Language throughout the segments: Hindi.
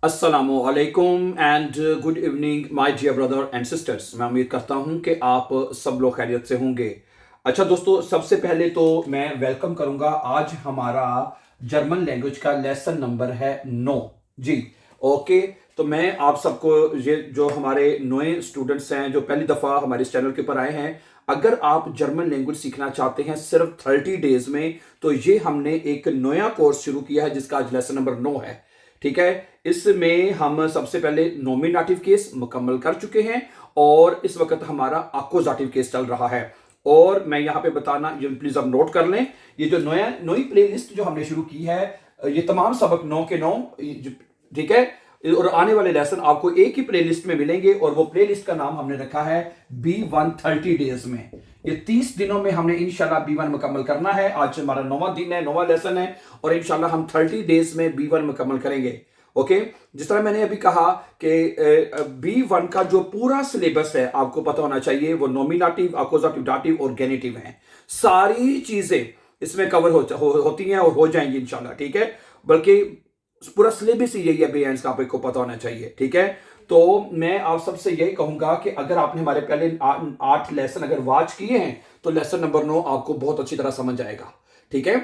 अस्सलामुअलैकुम and good evening my dear brother and sisters. मैं उम्मीद करता हूं कि आप सब लोग खैरियत से होंगे। अच्छा दोस्तों, सबसे पहले तो मैं वेलकम करूंगा। आज हमारा जर्मन लैंग्वेज का लेसन नंबर है 9 जी। ओके, तो मैं आप सबको, ये जो हमारे नए स्टूडेंट्स हैं जो पहली दफ़ा हमारे इस चैनल के ऊपर आए हैं, अगर आप जर्मन लैंग्वेज सीखना चाहते हैं सिर्फ 30 डेज में, तो ये हमने एक नया कोर्स शुरू किया है जिसका आज लेसन नंबर 9 है। ठीक है, इसमें हम सबसे पहले नॉमिनेटिव केस मुकम्मल कर चुके हैं और इस वक्त हमारा अक्यूजेटिव केस चल रहा है। और मैं यहां पे बताना, ये प्लीज आप नोट कर लें, ये जो नई प्लेलिस्ट जो हमने शुरू की है, ये तमाम सबक 9 के 9, ठीक है। और आने वाले लेसन आपको एक ही प्लेलिस्ट में मिलेंगे और वो प्लेलिस्ट का नाम हमने रखा है B1 30 डेज में। ये 30 दिनों में हमने इंशाल्लाह B1 मुकम्मल करना है। आज हमारा 9वां दिन है, 9वां लेसन है और इंशाल्लाह हम 30 डेज में B1 मुकम्मल करेंगे। ओके, जिस तरह मैंने अभी कहा कि B1 का जो पूरा सिलेबस है आपको पता होना चाहिए, वो नॉमिनेटिव, अक्यूजेटिव, दाटिव और गेनेटिव है। सारी चीजें इसमें कवर होती हैं और हो जाएंगी इंशाल्लाह, ठीक है। बल्कि पूरा सिलेबस ही यही है बेएंस का, आपको पता होना चाहिए, ठीक है। तो मैं आप सबसे यही कहूंगा कि अगर आपने हमारे पहले 8 लेसन अगर वॉच किए हैं तो लेसन नंबर 9 आपको बहुत अच्छी तरह समझ आएगा, ठीक है।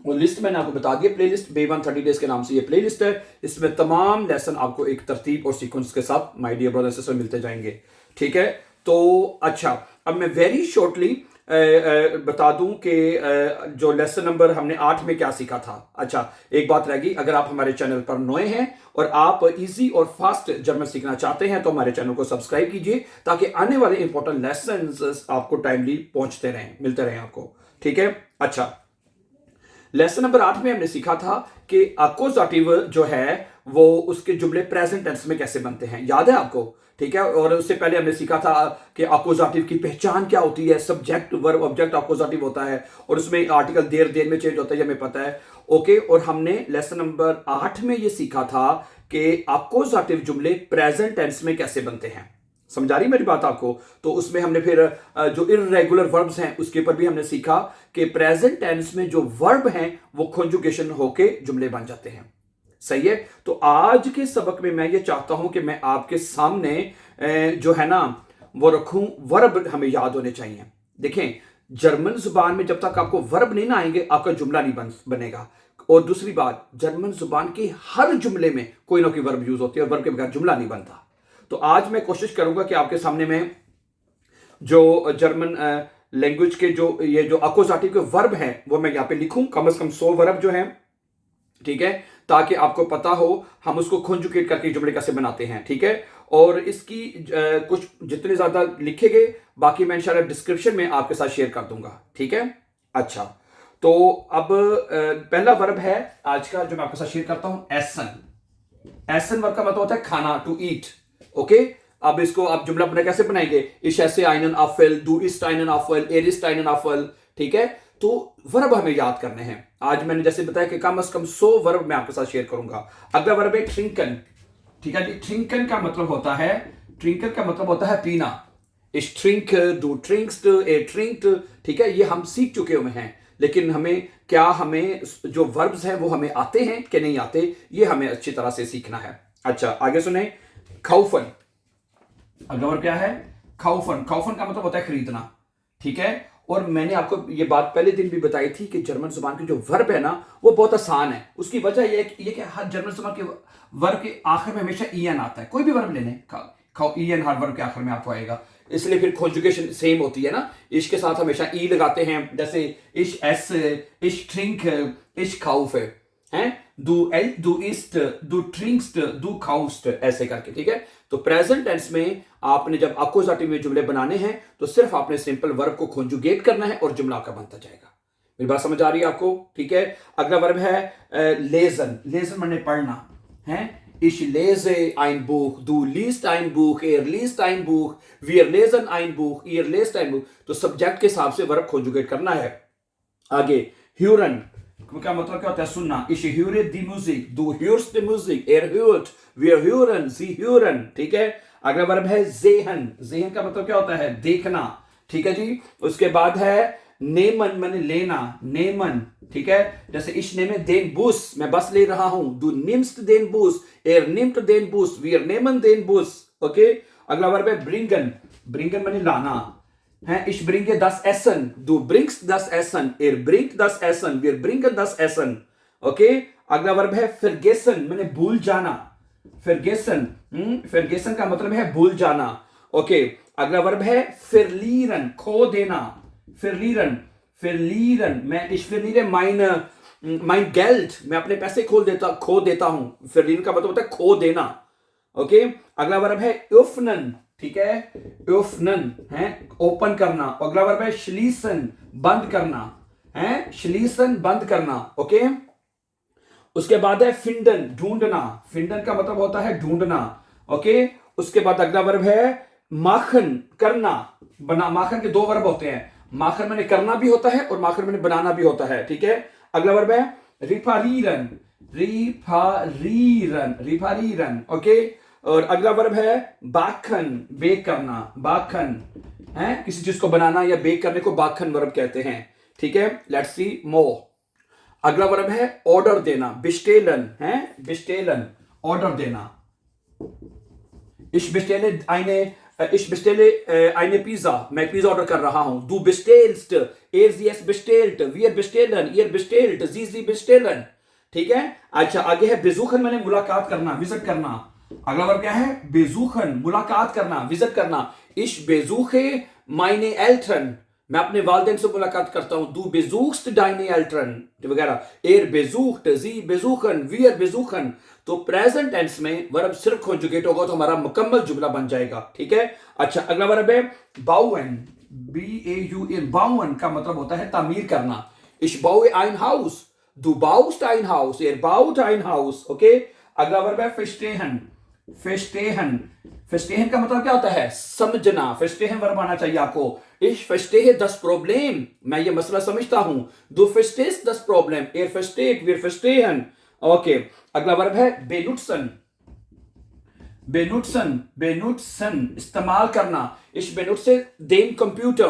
वो लिस्ट मैंने आपको बता दिया, प्लेलिस्ट B1 30 डेज के नाम से ये प्लेलिस्ट है। इसमें तमाम लेसन आपको एक तरतीब और सीक्वेंस के साथ माय डियर ब्रदर्स सिस्टर मिलते जाएंगे, ठीक है। तो अच्छा, अब मैं वेरी शॉर्टली बता दूं कि जो लेसन नंबर हमने 8 में क्या सीखा था। अच्छा, एक बात रह गई, अगर आप हमारे चैनल पर नए हैं और आप इजी और फास्ट जर्मन सीखना चाहते हैं तो हमारे चैनल को सब्सक्राइब कीजिए ताकि आने वाले इंपॉर्टेंट लेसन्स आपको टाइमली पहुंचते रहें, मिलते रहें आपको, ठीक है। अच्छा, लेसन नंबर 8 में हमने सीखा था कि अक्यूजेटिव जो है वो उसके जुमले प्रेजेंट टेंस में कैसे बनते हैं, याद है आपको, ठीक है। और उससे पहले हमने सीखा था कि अक्यूजेटिव की पहचान क्या होती है, सब्जेक्ट वर्ब ऑब्जेक्ट अक्यूजेटिव होता है और उसमें आर्टिकल देर देर में चेंज होता है, हमें पता है। ओके, और हमने लेसन नंबर 8 में ये सीखा था कि अक्यूजेटिव जुमले प्रेजेंट टेंस में कैसे बनते हैं। समझा रही मेरी बात आपको? तो उसमें हमने फिर जो इर्रेगुलर वर्ब्स हैं उसके ऊपर भी हमने सीखा कि प्रेजेंट टेंस में जो वर्ब हैं वो कंजुगेशन होके जुमले बन जाते हैं, सही है। तो आज के सबक में मैं ये चाहता हूं कि मैं आपके सामने जो है ना वो रखूं, वर्ब हमें याद होने चाहिए। देखें, जर्मन जुबान में जब तक आपको वर्ब नहीं ना आएंगे आपका जुमला नहीं बनेगा। और दूसरी बात, जर्मन जुबान के हर जुमले में कोई ना कोई वर्ब यूज होती है और वर्ब के बगैर जुमला नहीं बनता। तो आज मैं कोशिश करूंगा कि आपके सामने में जो जर्मन लैंग्वेज के जो अक्यूजेटिव के वर्ब हैं वो मैं यहां पे लिखूं, कम से कम 100 वर्ब जो हैं, ठीक है, ताकि आपको पता हो हम उसको कंजुगेट करके जुमले कैसे बनाते हैं, ठीक है। और इसकी कुछ जितने ज्यादा लिखे गए, बाकी मैं इंशाल्लाह डिस्क्रिप्शन में आपके साथ शेयर कर दूंगा, ठीक है। अच्छा, तो अब पहला वर्ब है आज का जो मैं आपके साथ शेयर करता हूं, एसन। एसन वर्ब का मतलब होता है खाना, टू ईट। ओके, अब इसको आप जुमला अपना कैसे बनाएंगे, इश ऐसे आइनन अफल, दू इस्ट आइनन अफल, एर इस्ट आइनन अफल, ठीक है। तो वर्ब हमें याद करने हैं। आज मैंने जैसे बताया कि कम से कम 100 वर्ब मैं आपके साथ शेयर करूंगा। अगला वर्ब है ट्रिंकन, ठीक है जी। ट्रिंकन का मतलब होता है, ट्रिंकन का मतलब होता है पीना। इश ट्रिंक, डू ट्रिंक्स, ए ट्रिंक्ड, ठीक है। ये हम सीख चुके हुए हैं, लेकिन हमें जो वर्ब्स हैं वो हमें आते हैं कि नहीं आते, ये हमें अच्छी तरह से सीखना है। अच्छा, आगे सुने, खाउफन। अगला वर्ब क्या है, खाउफन। खाउफन का मतलब होता है खरीदना, ठीक है। और मैंने आपको ये बात पहले दिन भी बताई थी कि जर्मन जुबान की जो वर्ब है ना वो बहुत आसान है। उसकी वजह ये कि हर जर्मन जुबान के वर्ब के आखिर में हमेशा ईएन आता है। कोई भी वर्ब लेने, ईएन हर वर्ब के आखिर में आपको आएगा, इसलिए फिर कंजुगेशन सेम होती है ना। इश के साथ हमेशा ई लगाते हैं, जैसे इश एस, इश ट्रिंक, इश खाउफ है, दू ईस्ट, दू ट्रिंक्स्ट, दू खाउस्ट, ऐसे करके, ठीक है। तो प्रेजेंट टेंस में आपने जब अक्यूजेटिव में जुमले बनाने हैं तो सिर्फ आपने सिंपल वर्ब को कंजुगेट करना है और जुमला आपका बनता जाएगा। मेरी बात समझ आ रही है आपको, ठीक है। अगला वर्ब है लेजन। लेजन माने पढ़ना है। Ich lese ein Buch, du liest ein Buch, er liest ein Buch, wir lesen ein Buch, ihr lest ein Buch। तो सब्जेक्ट के हिसाब से वर्ब कंजुगेट करना है। आगे hören का मतलब क्या होता है, सुनना। Ich höre die Musik, du hörst die Musik, er hört, wir hören, sie hören, ठीक है। अगला वर्ब है sehen। sehen का मतलब क्या होता है, देखना, ठीक है जी। उसके बाद है नेमन मैंने लेना, नेमन, ठीक है। जैसे इश नेमे देन बूस, मैं बस ले रहा हूं, दू निम्स्ट देन बूस, एर निम्ट देन बूस, वीर नेमन देन बूस, ओके। अगला वर्ब है ब्रिंगन, ब्रिंगन मैंने लाना है, इश ब्रिंगे दस एसन, दू ब्रिंग्स दस एसन, एर ब्रिंग दस एसन, वीर ब्रिंगन दस एसन, ओके। अगला वर्ब है फिरगेसन, मैंने भूल जाना, फिरगेसन, फिरगेसन का मतलब है भूल जाना, ओके। अगला वर्ब है फिरलीरन, खो देना, फिरलीरन, फिरलीरन, मैं इस फिरलीरन माइन गेल्ड, मैं अपने पैसे खो देता हूं, फिरलीरन का मतलब होता है खो देना, ओके। अगला वर्ब है उफनन, ठीक है, उफनन है ओपन करना। अगला वर्ब है श्लीसन, बंद करना है, श्लीसन बंद करना, ओके। उसके बाद है फिंडन, ढूंढना, फिंडन का मतलब होता है ढूंढना, ओके। उसके बाद अगला वर्ब है माखन, करना, बना, माखन के दो वर्ब होते हैं, माखन मैंने करना भी होता है और माखन मैंने बनाना भी होता है, ठीक है। अगला वर्ब है रिफारीरन, रिफारीरन, रिफारीरन, ओके। और अगला वर्ब है बाखन, बेक करना, बाखन है किसी चीज को बनाना या बेक करने को बाखन वर्ब कहते हैं, ठीक है। लेट्स सी मोर। अगला वर्ब है ऑर्डर देना, बिस्टेलन है, बिस्टेलन, ऑर्डर देना। Ich bestelle eine Pizza, मैं पिज्जा ऑर्डर कर रहा हूं, du bestellst, sie es bestellt, wir bestellen, ihr bestellt, sie bestellen, ठीक है। अच्छा आगे है बेजुखन, मैंने मुलाकात करना, विजिट करना। अगला वर्ब क्या है बेजुखन, मुलाकात करना, विजिट करना। Ich besuche meine Eltern, मैं अपने वालिदैन से मुलाकात करता हूं, du besuchst deine Eltern वगैरह। er besucht, sie besuchen, wir besuchen। तो प्रेजेंट टेंस में वर्ब सिर्फ कॉन्जुगेट होगा तो हमारा मुकम्मल जुमला बन जाएगा, ठीक है। अच्छा अगला वर्ब है बाउएन, BAUN, बाउएन का मतलब होता है तामीर करना। Ich baue ein Haus, du baust ein Haus, er baut ein Haus, okay. अगला वर्ब है फिस्टेहन, फिस्टेहन, फिस्टेहन का मतलब क्या होता है समझना, फिस्टेहन वर्ब आना चाहिए आपको। Ich verstehe das Problem, मैं ये मसला समझता हूं, du verstehst das Problem, er versteht, wir verstehen, okay. अगला वर्ब है बेनुट्सन, बेनुट्सन, बेनुट्सन इस्तेमाल करना। Ich benutze den Computer,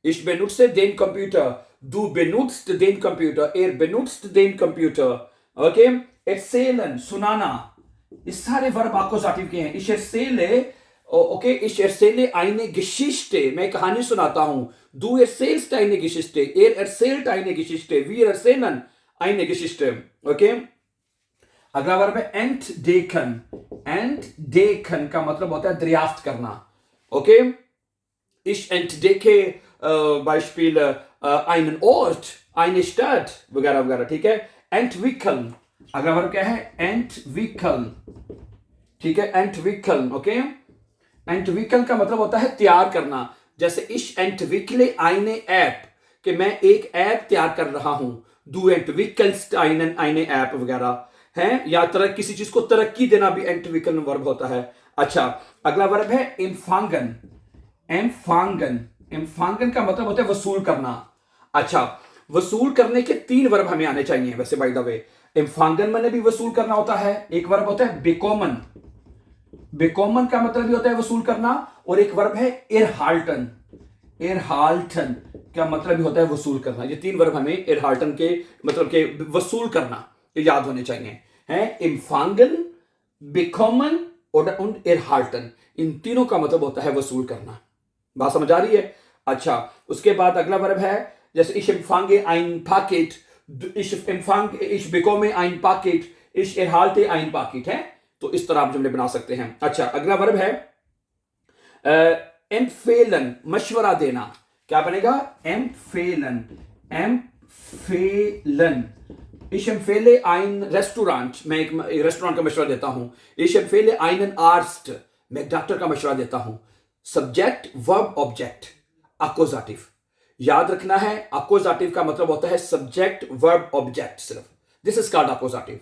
ich benutze den Computer, du benutzt den Computer, er benutzt den Computer, okay. erzählen, सुनाना, इस सारे वर्ब आक्कुसाटिव के हैं। Ich erzähle, okay, ich erzähle eine Geschichte, मैं कहानी सुनाता हूं, du erzählst eine Geschichte, er erzählt eine Geschichte, wir erzählen eine Geschichte, okay. अगला वर्ब है entdecken, entdecken का मतलब होता है दरियाफ्त करना, okay. Ich entdecke Beispiel einen Ort, eine Stadt वगैरह वगैरह, ठीक है। entwickeln, अगला वर्ब क्या है entwickeln, ठीक है, entwickeln, ओके। entwickeln का मतलब होता है तैयार करना। जैसे ich entwickle eine App, कि मैं एक ऐप तैयार कर रहा हूं, du entwickelst eine App वगैरह है, या किसी चीज को तरक्की देना भी entwickeln वर्ब होता है। अच्छा अगला वर्ब है empfangen, empfangen, empfangen का मतलब होता है वसूल करना। अच्छा वसूल करने के तीन वर्ब हमें आने चाहिए वैसे बाय द वे। empfangen मैंने भी वसूल करना होता है, एक वर्ब होता है bekommen, bekommen का मतलब भी होता है वसूल करना, और एक वर्ब है erhalten, erhalten का मतलब भी होता है वसूल करना। ये तीन वर्ब हमें erhalten के मतलब के वसूल करना याद होने चाहिए हैं। empfangen, bekommen und erhalten, इन तीनों का मतलब होता है वसूल करना। बात समझ आ रही है? अच्छा उसके बाद अगला वर्ब है जैसे ich empfange ein Paket, ich bekomme ein Paket, ich erhalte ein Paket है, तो इस तरह आप जुमले बना सकते हैं। अच्छा अगला वर्ब है empfehlen, मशवरा देना, क्या बनेगा empfehlen, empfehlen। Ich empfehle ein Restaurant, मैं एक रेस्टोरेंट का मशवरा देता हूं। Ich empfehle einen Arzt, मैं एक डॉक्टर का मशवरा देता हूं। सब्जेक्ट वर्ब ऑब्जेक्ट अकोजाटिव, याद रखना है अकोजाटिव का मतलब होता है सब्जेक्ट वर्ब ऑब्जेक्ट सिर्फ, दिस इज कॉल्ड अकोजाटिव,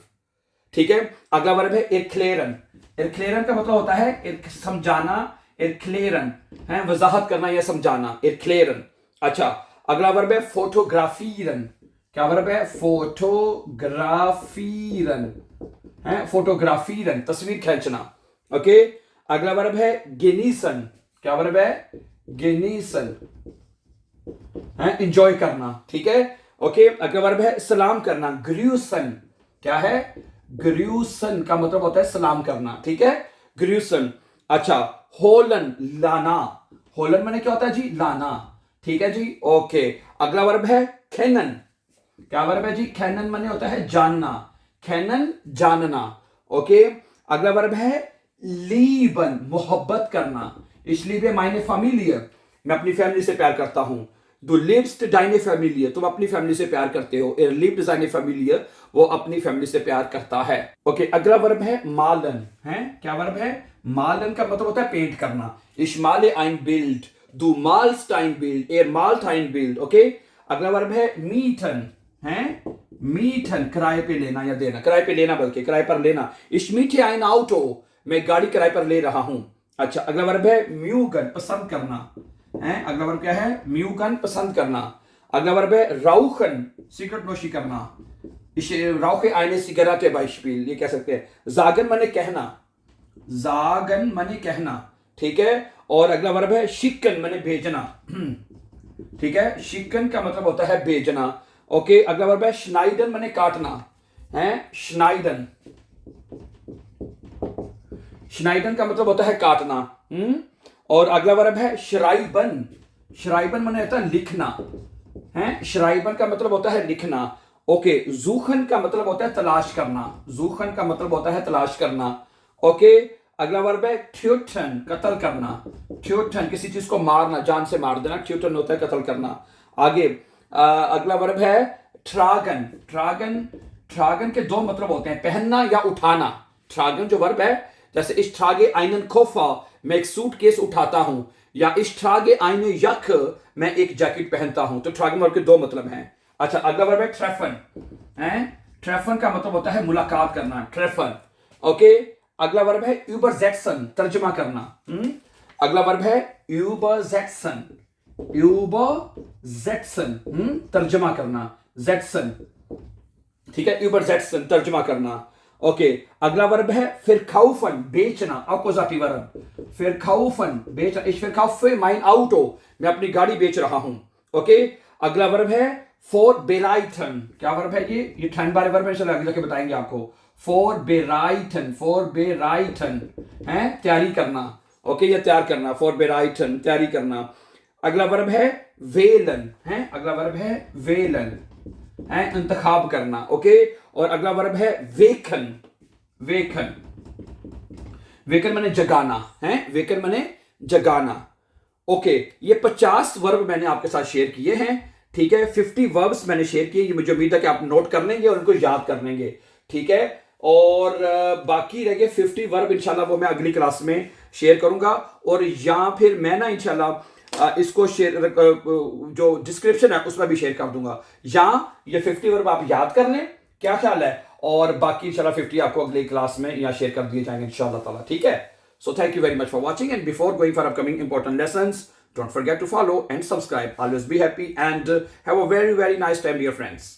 ठीक है। अगला वर्ब है erklären, erklären का मतलब होता है समझाना, erklären है वजाहत करना या समझाना, erklären। अच्छा अगला वर्ब है फोटोग्राफीरन, क्या वर्ब है फोटोग्राफीरन है, फोटोग्राफीरन तस्वीर खींचना, ओके। अगला वर्ब है genießen, क्या वर्ब है genießen, है इंजॉय करना, ठीक है। ओके, अगला वर्ब है सलाम करना, ग्रूसन। क्या है? ग्रूसन का मतलब होता है सलाम करना, ठीक है, ग्रूसन। अच्छा, होलन लाना, होलन माने क्या होता है जी? लाना, ठीक है जी। ओके, अगला वर्ब है खेनन। क्या वर्ब है जी? खेनन माने होता है जानना, खेनन जानना। ओके, अगला वर्ब है लीबन, मोहब्बत करना। इसलिए भी मायने फैमिलियर, मैं अपनी फैमिली से प्यार करता हूं। दो लिव्स डाइने फैमिलियर, तुम अपनी फैमिली से प्यार करते हो। एर लिव्स डाइने फैमिलियर, वो अपनी फैमिली से प्यार करता है। ओके, अगला वर्ब है मालन। है क्या वर्ब है? मालन का मतलब होता है पेंट करना। Ich male ein Bild, du malst ein Bild, er malt ein Bild। Okay, अगला वर्ब है मीठन। है मीठन, किराए पे लेना या देना, किराए पे लेना बल्कि किराए पर लेना। Ich miete ein Auto, मैं गाड़ी किराए पर ले रहा हूं। अच्छा, अगला वर्ब है म्यूगन, पसंद करना। है अगला वर्ब क्या है? म्यूगन, पसंद करना। अगला वर्ब है राउखन, सिगरेट नोशी करना। Ich rauche eine Zigarette Beispiel, ये कह सकते हैं। जागन माने कहना, जागन माने कहना, ठीक है। और अगला वर्ब है शिकन माने भेजना, ठीक है, शिकन का मतलब होता है भेजना। ओके, अगला वर्ब है श्नाइडन माने काटना। है श्नाइडन, श्नाइडन का मतलब होता है काटना। और अगला वर्ब है श्राइबन, श्राइबन माने होता है लिखना। है श्राइबन का मतलब होता है लिखना। ओके, जूखन का मतलब होता है तलाश करना, जूखन का मतलब होता है तलाश करना। ओके, अगला वर्ब है ट्यूटन, कत्ल करना। ट्यूटन, किसी चीज को मारना, जान से मार देना, ट्यूटन होता है कत्ल करना। आगे अगला वर्ब है ट्रागन। ट्रागन, ट्रागन के दो मतलब होते हैं, पहनना या उठाना। ट्रागन जो वर्ब है, जैसे इस ट्रागे आइनन कोफा, मैं एक सूट केस उठाता हूं, या इस ट्रागे आइने यक, मैं एक जैकेट पहनता हूं। तो ट्रागन वर्ब के दो मतलब हैं। अच्छा, अगला वर्ब है ट्रेफन। है ट्रेफन का मतलब होता है मुलाकात करना, ट्रेफन। ओके, अगला वर्ब है यूबरजेक्सन, तर्जमा करना। अगला वर्ब है यूबरजेक्सन, यूबरजेक्सन, तर्जमा करना, जेक्सन, ठीक है, यूबरजेक्सन, तर्जमा करना। ओके, अगला वर्ब है फिरकाउफन, बेचना, अपोजिटिव वर्ब। फिरकाउफन, बेचना। इस फिरकाउफे माइन आउटो, मैं अपनी गाड़ी बेच रहा हूं। ओके, अगला वर्ब है फॉर बेराइटन। क्या वर्ब है ये ठंड बारे वर्ब है, चलो आगे जाके बताएंगे आपको। फॉर बेराइटन, फॉर बेराइटन है तैयारी करना। ओके, या तैयार करना, फॉर बेराइटन, तैयारी करना। अगला वर्ब है वेलन। है अगला वर्ब है वेलन, है इंतखाब करना। ओके, और अगला वर्ब है वेकन। वेकन, वेकन माने जगाना। है वेकन माने जगाना। ओके, ये 50 वर्ब मैंने आपके साथ शेयर किए हैं, ठीक है। 50 वर्ब्स मैंने शेयर किए, ये मुझे उम्मीद है कि आप नोट कर लेंगे और उनको याद कर लेंगे, ठीक है। और बाकी रह गए 50 वर्ब, इंशाल्लाह वो मैं अगली क्लास में शेयर करूंगा। और या फिर मैं ना इंशाल्लाह इसको शेयर, जो डिस्क्रिप्शन है उसमें भी शेयर कर दूंगा। या ये 50 वर्ब आप याद कर लें, क्या ख्याल है? और बाकी इंशाल्लाह 50 आपको अगली क्लास में या शेयर कर दिए जाएंगे इंशाल्लाह ताला, ठीक है। So thank you very much for watching, and before going for upcoming important lessons, don't forget to follow and subscribe. Always be happy and have a very, very nice time, dear friends.